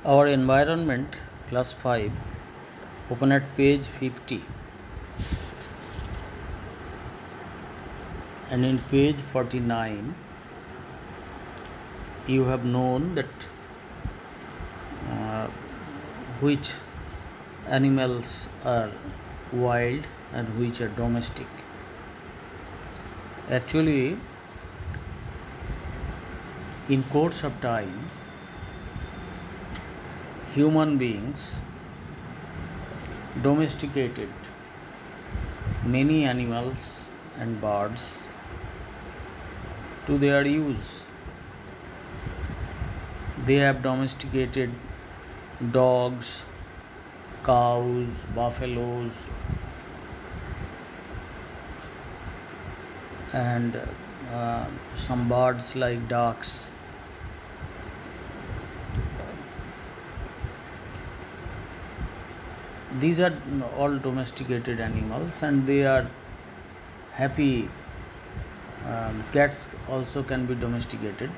Our environment, class 5, open at page 50. And in page 49, you have known that which animals are wild and which are domestic. Actually, in course of time, human beings domesticated many animals and birds to their use. They have domesticated dogs, cows, buffaloes, and some birds like ducks. These are all domesticated animals and they are happy. Cats also can be domesticated.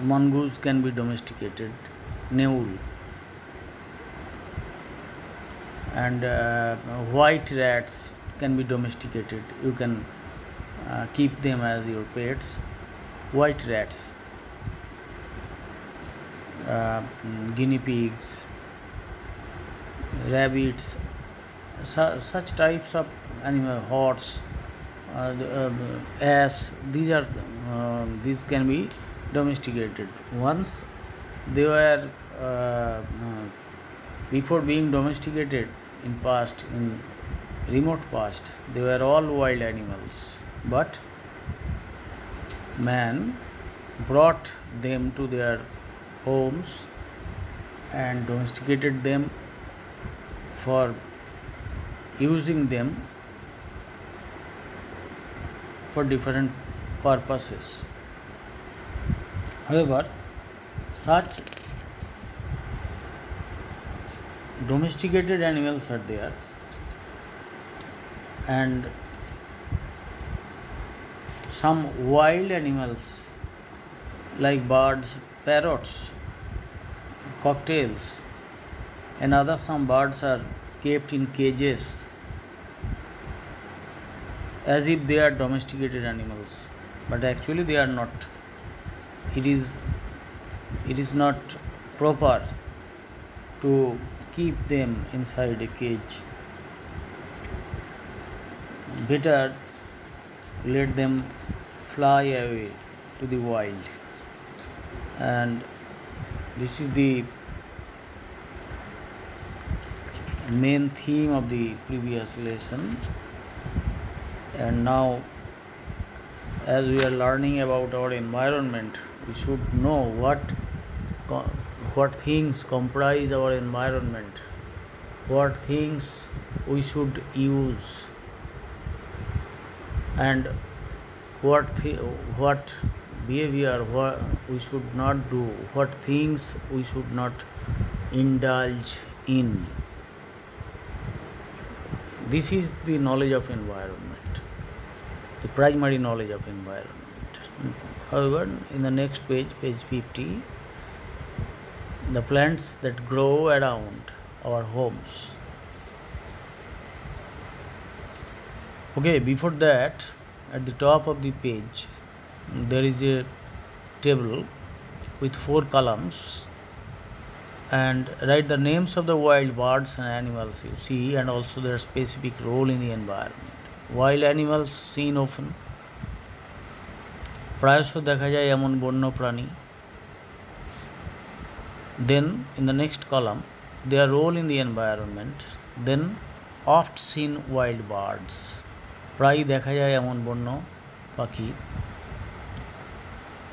Mongoose can be domesticated, neul, and white rats can be domesticated. You can keep them as your pets. White rats, guinea pigs, rabbits, such types of animal, horse, ass. These can be domesticated. Once they were before being domesticated in remote past, they were all wild animals. But man brought them to their homes and domesticated them for using them for different purposes. However, such domesticated animals are there, and some wild animals like birds, parrots, cocktails, and other some birds are kept in cages as if they are domesticated animals, but actually they are not. It is not proper to keep them inside a cage. Better let them fly away to the wild. And this is the main theme of the previous lesson. And now, as we are learning about our environment, we should know what things comprise our environment, what things we should use, and what behavior we should not do, what things we should not indulge in. This is the knowledge of environment, the primary knowledge of environment. However, in the next page, page 50, the plants that grow around our homes. Okay, before that, at the top of the page, there is a table with 4 columns, and write the names of the wild birds and animals you see, and also their specific role in the environment. Wild animals seen often, প্রায়শ দেখা যায় এমন বন্য প্রাণী. Then in the next column, their role in the environment. Then oft seen wild birds, প্রায়ই দেখা যায় এমন বন্য পাখি.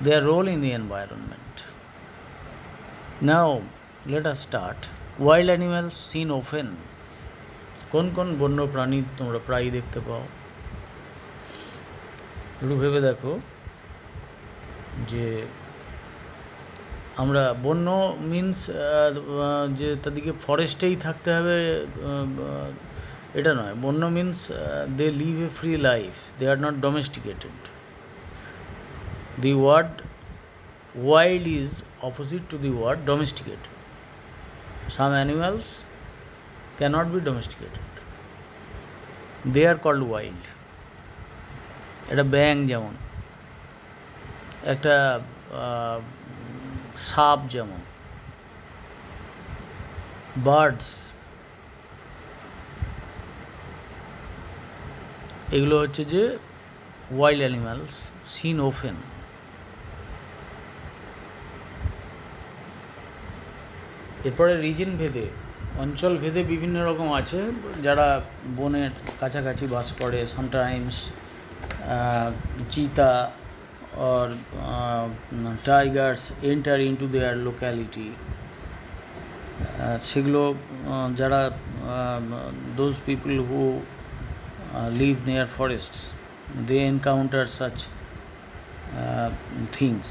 Their role in the environment. Now let us start. Wild animals seen often. কোন কোন বন্য প্রাণী তোমরা প্রায়ই দেখতে পাও? একটু ভেবে দেখো যে আমরা বন্য মিন্স যে তাদেরকে ফরেস্টেই থাকতে হবে এটা নয়. বন্য means they live a free life, they are not domesticated. The word wild is opposite to the word domesticated. Some animals cannot be domesticated. They are called wild. একটা ব্যাঙ যেমন, একটা সাপ যেমন, বার্ডস, এগুলো হচ্ছে যে ওয়াইল্ড অ্যানিমালস সিন ওফেন। এরপরে রিজন ভেদে, অঞ্চল ভেদে বিভিন্ন রকম আছে যারা বনের কাছাকাছি বাস করে। সামটাইমস চিতা or tigers enter into their locality. সেগুলো যারা those people who live near forests, they encounter such things.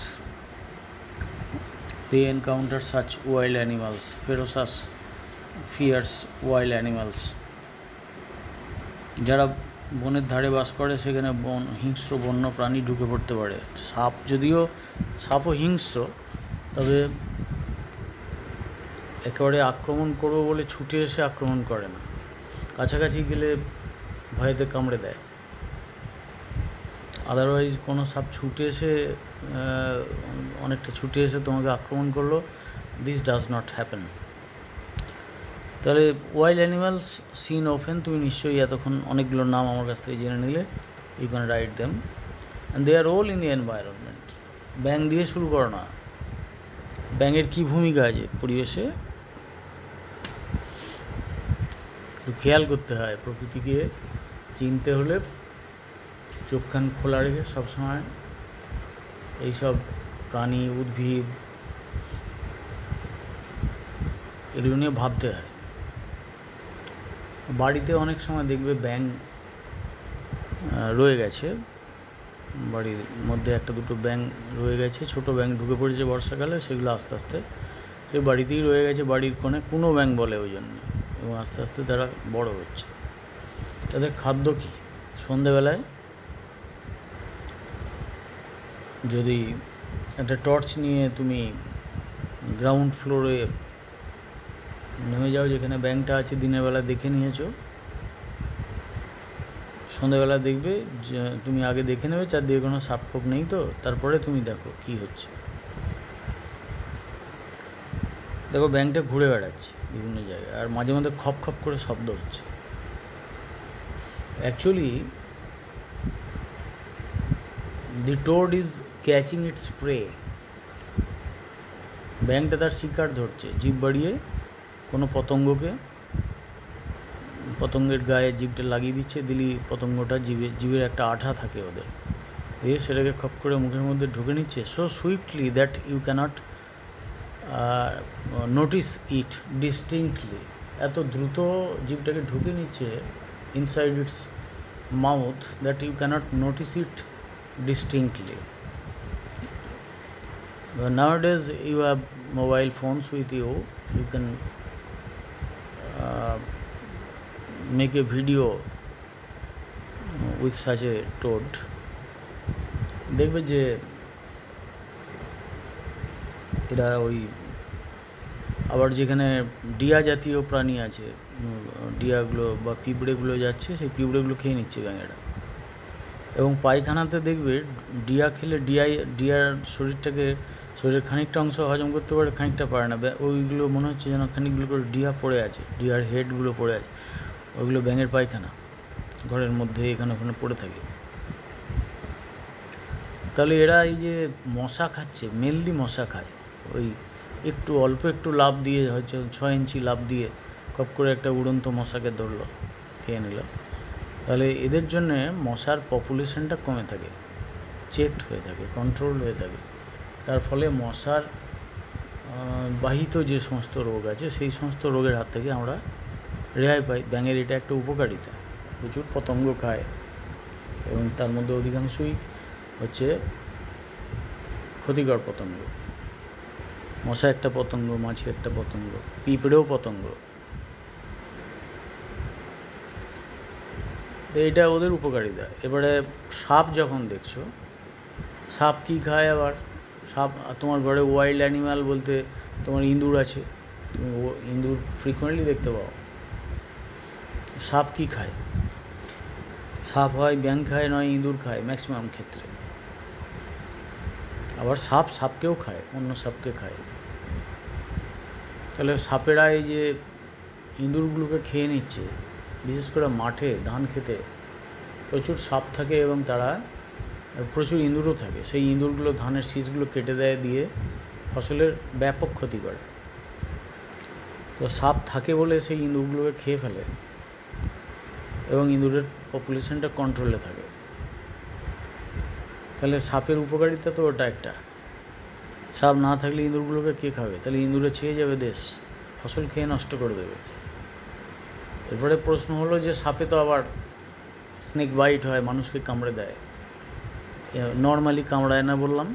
They encounter such wild animals, ferocious, fierce wild animals. যারা বনের ধারে বাস করে সেখানে হিংস্র বন্য প্রাণী ঢুকে পড়তে পারে। সাপ, যদিও সাপও হিংস্র, তবে একেবারে আক্রমণ করবো বলে ছুটে এসে আক্রমণ করে না, কাছাকাছি গেলে ভয়েতে কামড়ে দেয়। আদারওয়াইজ কোনো সাপ ছুটে এসে অনেকটা ছুটে এসে তোমাকে আক্রমণ করলো, দিস ডাজ নট হ্যাপেন। তাহলে ওয়াইল্ড অ্যানিমালস সিন ওফেন, তুমি নিশ্চয়ই এতক্ষণ অনেকগুলো নাম আমার কাছ থেকে জেনে নিলে। You can write them and their role in the দি এনভায়রনমেন্ট। ব্যাঙ দিয়ে শুরু করো না। ব্যাঙের কী ভূমিকা আছে পরিবেশে একটু খেয়াল করতে হয়। প্রকৃতিকে চিনতে হলে চোখ কান খোলা রেখে সবসময় এইসব প্রাণী, উদ্ভিদ, এগুলো নিয়ে ভাবতে হয়। বাড়িতে অনেক সময় দেখবে ব্যাঙ রয়ে গেছে, বাড়ির মধ্যে একটা দুটো ব্যাঙ রয়ে গেছে, ছোটো ব্যাঙ ঢুকে পড়েছে বর্ষাকালে, সেগুলো আস্তে আস্তে সেই বাড়িতেই রয়ে গেছে, বাড়ির কোণে কোনো ব্যাঙ বলে ওই জন্য, এবং আস্তে আস্তে তারা বড় হচ্ছে। তাদের খাদ্য কী? সন্ধেবেলায় যদি একটা টর্চ নিয়ে তুমি গ্রাউন্ড ফ্লোরে নেমে যাও, যেখানে ব্যাঙটা আছে দিনের বেলা দেখে নিয়েছো, সন্ধ্যাবেলা দেখবে যে তুমি আগে দেখে নেবে চারদিকে কোনো সাপ খোপ নেই তো, তারপরে তুমি দেখো কি হচ্ছে। দেখো ব্যাঙটা ঘুরে বেড়াচ্ছে বিভিন্ন জায়গায়, আর মাঝে মধ্যে খপ খপ করে শব্দ হচ্ছে। Actually the toad is catching its prey. ব্যাঙটা তার শিকার ধরছে, জিভ বাড়িয়ে কোনো পতঙ্গকে, পতঙ্গের গায়ে জিভটা লাগিয়ে দিচ্ছে, দিলি পতঙ্গটা জিভের একটা আঠা থাকে ওদের, দিয়ে সেটাকে খপ করে মুখের মধ্যে ঢুকে নিচ্ছে, so swiftly that you cannot notice it distinctly. এত দ্রুত জিভটাকে ঢুকে নিচ্ছে inside its mouth that you cannot notice it distinctly. But nowadays you have mobile phones with you, you can make a video with such a toad. দেখবে যে এরা ওই আবার যেখানে ডিয়া জাতীয় প্রাণী আছে, ডিয়াগুলো বা পিঁপড়েগুলো যাচ্ছে, সেই পিঁপড়েগুলো খেয়ে নিচ্ছে ব্যাঙেরা। এবং পায়খানাতে দেখবে ডিয়া খেলে ডিয়ার শরীরের খানিকটা অংশ হজম করতে পারে, খানিকটা পারে না। ওইগুলো মনে হচ্ছে যেন খানিকগুলো করে ডিয়া পড়ে আছে, ডিয়ার হেডগুলো পড়ে আছে, ওইগুলো ব্যাঙের পায়খানা ঘরের মধ্যে এখানে ওখানে পড়ে থাকে। তাহলে এরা এই যে মশা খাচ্ছে, মেনলি মশা খায়, ওই একটু অল্প একটু লাভ দিয়ে, হয়তো 6 ইঞ্চি লাভ দিয়ে কপ করে একটা উড়ন্ত মশাকে ধরলো, খেয়ে নিল। তাহলে এদের জন্যে মশার পপুলেশনটা কমে থাকে, চেকড হয়ে থাকে, কন্ট্রোল হয়ে থাকে। তার ফলে মশার বাহিত যে সমস্ত রোগ আছে সেই সমস্ত রোগের হাত থেকে আমরা রেহাই পাই। ব্যাঙের এটা একটা উপকারিতা, প্রচুর পতঙ্গ খায় এবং তার মধ্যে অধিকাংশই হচ্ছে ক্ষতিকর পতঙ্গ। মশা একটা পতঙ্গ, মাছি একটা পতঙ্গ, পিঁপড়েও পতঙ্গ। তো এটা ওদের উপকারিতা। এবারে সাপ যখন দেখছো, সাপ কী খায় আবার সাপ, তোমার ঘরে ওয়াইল্ড অ্যানিম্যাল বলতে তোমার ইঁদুর আছে, তুমি ইঁদুর ফ্রিকোয়েন্টলি দেখতে পাও। সাপ কী খায়? সাপ হয় ব্যাঙ খায়, নয় ইঁদুর খায় ম্যাক্সিমাম ক্ষেত্রে। আবার সাপ সাপকেও খায়, অন্য সাপকে খায়। তাহলে সাপেরা এই যে ইঁদুরগুলোকে খেয়ে নিচ্ছে, বিশেষ করে মাঠে ধান খেতে প্রচুর সাপ থাকে এবং তারা প্রচুর ইঁদুরও থাকে। সেই ইঁদুরগুলো ধানের শীষগুলো কেটে দেয়, দিয়ে ফসলের ব্যাপক ক্ষতি করে। তো সাপ থাকে বলে সেই ইঁদুরগুলোকে খেয়ে ফেলে এবং ইঁদুরের পপুলেশনটা কন্ট্রোলে থাকে। তাহলে সাপের উপকারিতা তো ওটা একটা। সাপ না থাকলে ইঁদুরগুলোকে কে খাবে? তাহলে ইঁদুরে ছেয়ে যাবে দেশ, ফসল খেয়ে নষ্ট করে দেবে। এরপরে প্রশ্ন হলো যে সাপে তো আবার স্নেক বাইট হয়, মানুষকে কামড়ে দেয়। নর্মালি কামড়ায় না বললাম,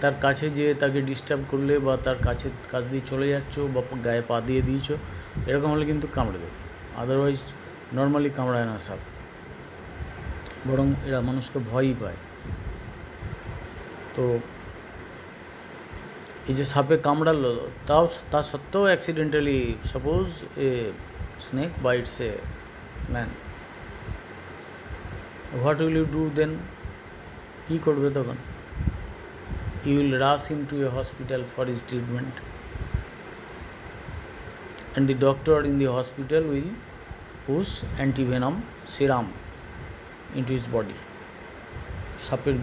তার কাছে যে তাকে ডিস্টার্ব করলে বা তার কাছ দিয়ে চলে যাচ্ছ বা গায়ে পা দিয়ে দিয়েছো, এরকম হলে কিন্তু কামড়ে দেবে। আদারওয়াইজ নর্মালি কামড়ায় না সাপ, বরং এরা মানুষকে ভয়ই পায়। তো এই যে সাপে কামড়ালো, তা সত্ত্বেও accidentally suppose a snake bites a man, what will you do then? কী করবে তখন? You will rush him to a hospital for his treatment, and the doctor in the hospital will push antivenom serum into his body. সাপের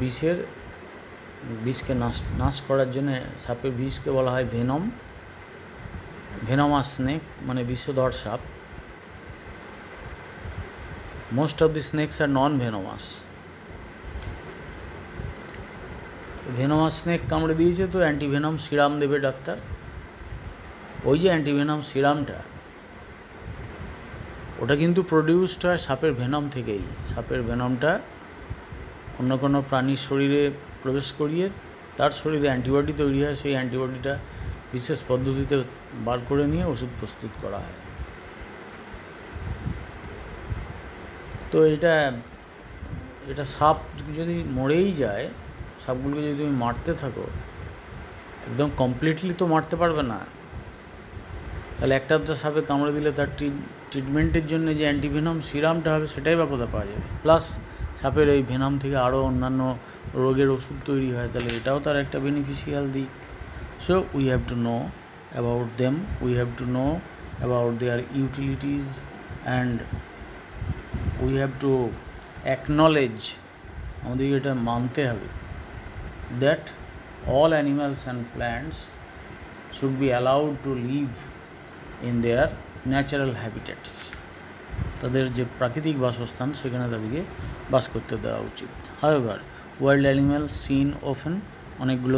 বিষকে নাশ করার জন্য সাপের বিষকে বলা হয় ভেনম, ভেনমাস স্নেক মানে বিষধর সাপ। Most of the snakes are non venomous. Venomous snake কামড়ে দিয়েছে তো অ্যান্টিভেনম সিরাম দেবে ডাক্তার। ওই যে অ্যান্টিভেনম সিরামটা, ওটা কিন্তু প্রডিউসড হয় সাপের ভেনম থেকেই। সাপের ভেনমটা অন্য কোনো প্রাণীর শরীরে প্রবেশ করিয়ে তার শরীরে অ্যান্টিবডি তৈরি হয়, সেই অ্যান্টিবডিটা বিশেষ পদ্ধতিতে বার করে নিয়ে ওষুধ প্রস্তুত করা হয়। তো এটা সাপ যদি মরেই যায়, সাপগুলোকে যদি তুমি মারতে থাকো, একদম কমপ্লিটলি তো মারতে পারবে না। তাহলে একটা সাপে কামড়ে দিলে তার ট্রিটমেন্টের জন্য যে অ্যান্টিভেনম সিরামটা হবে সেটাই বা কোথায় পাওয়া যাবে? প্লাস সাপের এই ভেনম থেকে আরও অন্যান্য রোগের ওষুধ তৈরি হয়, তাহলে এটাও তার একটা বেনিফিশিয়াল দিক। So we have to know about them, we have to know about their utilities, and we have to acknowledge, আমাদেরকে এটা মানতে হবে, that all animals and plants should be allowed to live in their natural habitats. তাদের যে প্রাকৃতিক বাসস্থান সেখানে তাদেরকে বাস করতে দেওয়া উচিত। However, wild animals seen often, অনেকগুলো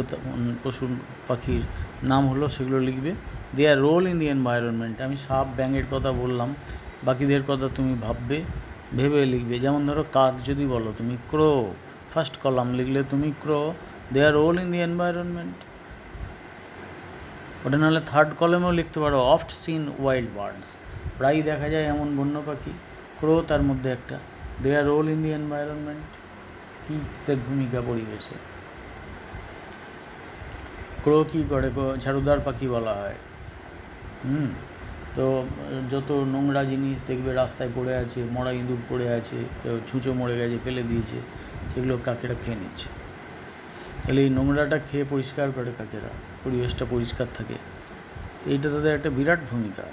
পশু পাখির নাম হলো, সেগুলো লিখবে। their role in the environment, আমি সাপ ব্যাঙের কথা বললাম, বাকিদের কথা তুমি ভেবে লিখবে। যেমন ধরো কাক যদি বলো তুমি, ক্রো, ফার্স্ট কলাম লিখলে তুমি ক্রো, their role in the environment। ওটা নাহলে থার্ড কলামেও লিখতে পারো, অফট সিন ওয়াইল্ড বার্ডস, প্রায়ই দেখা যায় এমন বন্য পাখি, ক্রো তার মধ্যে একটা। their role in the environment, কী তার ভূমিকা পরিবেশে। ক্রো কী করে? ঝাড়ুদার পাখি বলা হয়। তো যত নোংরা জিনিস দেখবে রাস্তায় পড়ে আছে, মরা ইঁদুর পড়ে আছে, কেউ ছুঁচো মরে গেছে ফেলে দিয়েছে, সেগুলো কাকেরা খেয়ে নিচ্ছে। তাহলে এই নোংরাটা খেয়ে পরিষ্কার করে কাকেরা, পরিবেশটা পরিষ্কার থাকে। এইটা তাদের একটা বিরাট ভূমিকা।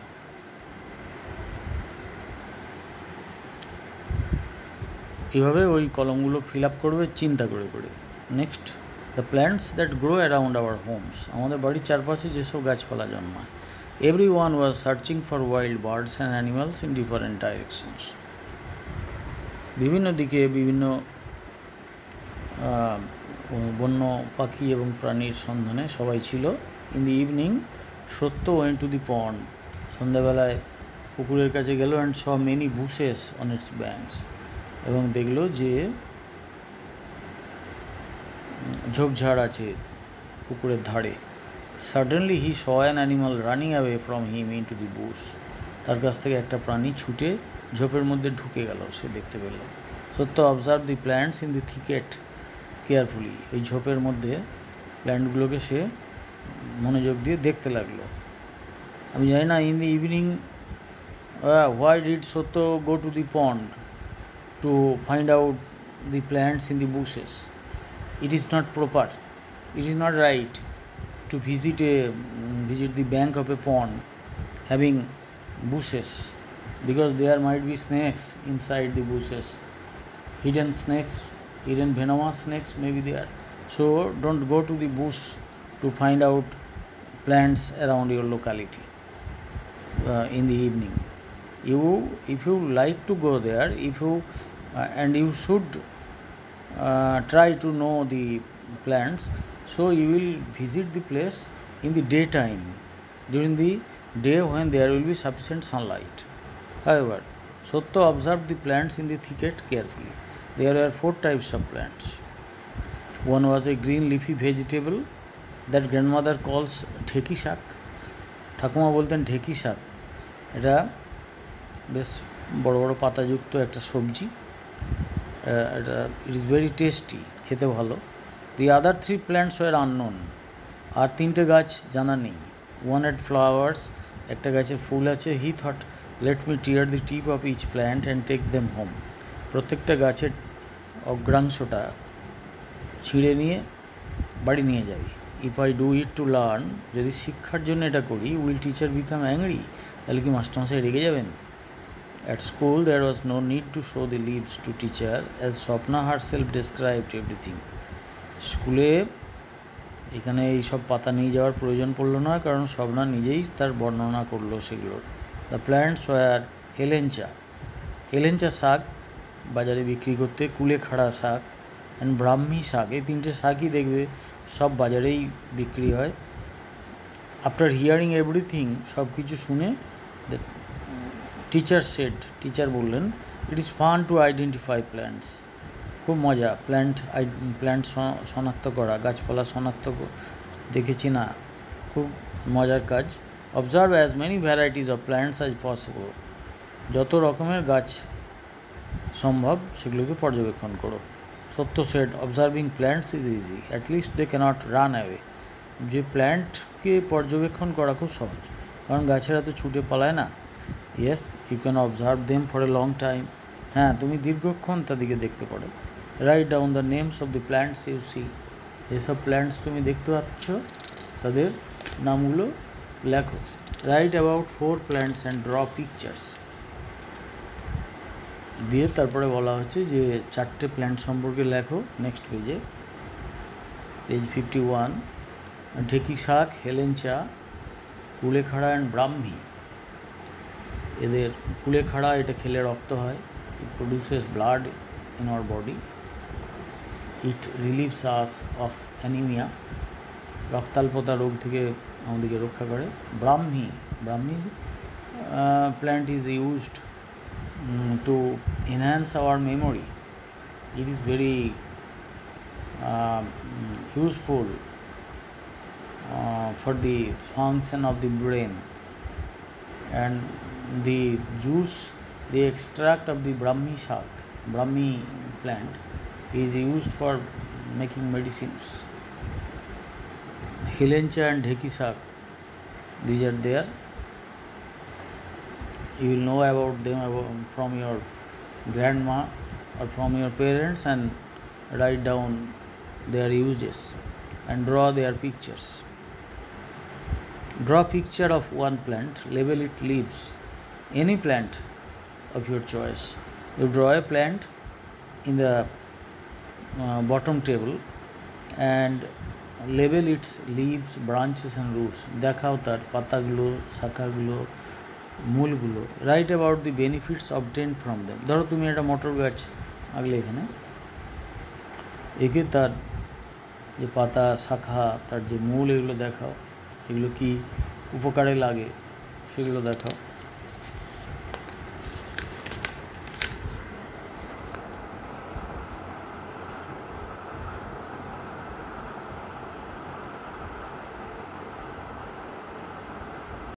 এভাবে ওই কলমগুলো ফিল আপ করবে চিন্তা করে করে। Next, the plants that grow around our homes, আমাদের বাড়ির চারপাশে যেসব গাছপালা জন্মায়। Every one was searching for wild birds and animals in different directions, বিভিন্ন দিকে বিভিন্ন বন্য পাখি এবং প্রাণীর সন্ধানে সবাই ছিল। ইন দি ইভিনিং সত্য ওয়েন্ট টু দি পন্ড, সন্ধ্যাবেলায় পুকুরের কাছে গেল, and saw many bushes on it's banks, এবং দেখলো যে ঝোপঝাড় আছে পুকুরের ধারে। Suddenly he saw an animal running away from him in to the Bush, তার কাছ থেকে একটা প্রাণী ছুটে ঝোপের মধ্যে ঢুকে গেল, সে দেখতে পেল। Satya observe the plants in the thicket, carefully. ওই ঝোপের মধ্যে প্ল্যান্টগুলোকে সে মনোযোগ দিয়ে দেখতে লাগলো। আমি জানি না, in the evening why did Sotto go to the pond to find out the plants in the bushes? It is not proper, it is not right to visit the bank of a pond having bushes, because there might be snakes inside the bushes, hidden snakes, hidden venomous snakes may be there. So don't go to the bush to find out plants around your locality in the evening. If you like to go there, and you should try to know the plants, so you will visit the place in the daytime, during the day when there will be sufficient sunlight. However, Sotto observed the plants in the thicket carefully. There were 4 types of plants. One was a green leafy vegetable that grandmother calls ঢেকি শাক। ঠাকুমা বলতেন ঢেকি শাক। এটা বেশ বড় বড় পাতাযুক্ত একটা সবজি। এটা ইট ইজ ভেরি টেস্টি, খেতে ভালো। দি আদার 3 প্ল্যান্টস ওয়ার আননোন। আর 3টে গাছ জানা নেই। ওয়ান হ্যাড ফ্লাওয়ার্স, একটা গাছে ফুল আছে। He thought let me tear the tip of each plant and take them home. প্রত্যেকটা গাছের অগ্রাংশটা ছিঁড়ে নিয়ে বাড়ি নিয়ে যাবি। If I do it to learn, যদি শিক্ষার জন্য এটা করি, উইল টিচার বিকাম অ্যাংরি, তাহলে কি মাস্টারমশাই রেগে যাবেন? At school there was no need to show the leaves to teacher, as Swapna herself described everything. স্কুলে এখানে এই সব পাতা নিয়ে যাওয়ার প্রয়োজন পড়লো না, কারণ স্বপ্না নিজেই তার বর্ণনা করলো সেগুলোর। The plants war হেলেঞ্চা। হেলেঞ্চা শাক বাজারে বিক্রি করতে, কুলেখাড়া শাক অ্যান্ড ব্রাহ্মী শাক, এই 3টে শাকই দেখবে সব বাজারেই বিক্রি হয়। আফটার হিয়ারিং এভরিথিং, সব কিছু শুনে টিচার সেড, টিচার বললেন, it is fun to identify plants. খুব মজা প্ল্যান্ট শনাক্ত করা, গাছপালা শনাক্ত দেখেছি না, খুব মজার কাজ। Observe as many varieties of plants as possible. যত রকমের গাছ সম্ভব সেগুলোকে পর্যবেক্ষণ করো। Satya said, observing plants is easy, at least they cannot run away. যে প্ল্যান্টকে পর্যবেক্ষণ করা খুব সহজ, কারণ গাছেরা তো ছুটে পালায় না। Yes, you can observe them for a long time. হ্যাঁ, তুমি দীর্ঘক্ষণ তাদেরকে দেখতে পারো। Write down the names of the plants you see. যেসব প্ল্যান্টস তুমি দেখতে পাচ্ছ তাদের নামগুলো লেখো। Write about 4 plants and draw pictures. দিয়ে তারপরে বলা হচ্ছে যে 4টে প্ল্যান্ট সম্পর্কে লেখো। নেক্সট পেজে, পেজ 51, ঢেকি শাক, হেলেঞ্চা, কুলেখাড়া অ্যান্ড ব্রাহ্মী। এদের কুলেখাড়া, এটা খেলে রক্ত হয়। It produces blood in our body. It relieves us of anaemia, রক্তাল্পতা রোগ থেকে আমাদেরকে রক্ষা করে। Brahmi plant is used to enhance our memory. It is very useful for the function of the brain. And the juice, the extract of the Brahmi plant is used for making medicines. Helencha and Dheki Shak, these are there. You will know about them from your grandma or from your parents, and write down their uses and draw their pictures. Draw picture of one plant, label it leaves. Any plant of your choice. You draw a plant in the bottom table and label its leaves, branches and roots. দেখাও তার পাতাগুলো, শাখাগুলো, মূলগুলো। Write about the benefits obtain from them. ধরো তুমি একটা মটর গাছ আঁকলে, এখানে একে তার যে পাতা, শাখা, তার যে মূল, এগুলো দেখাও। এগুলো কি উপকারে লাগে সেগুলো দেখাও।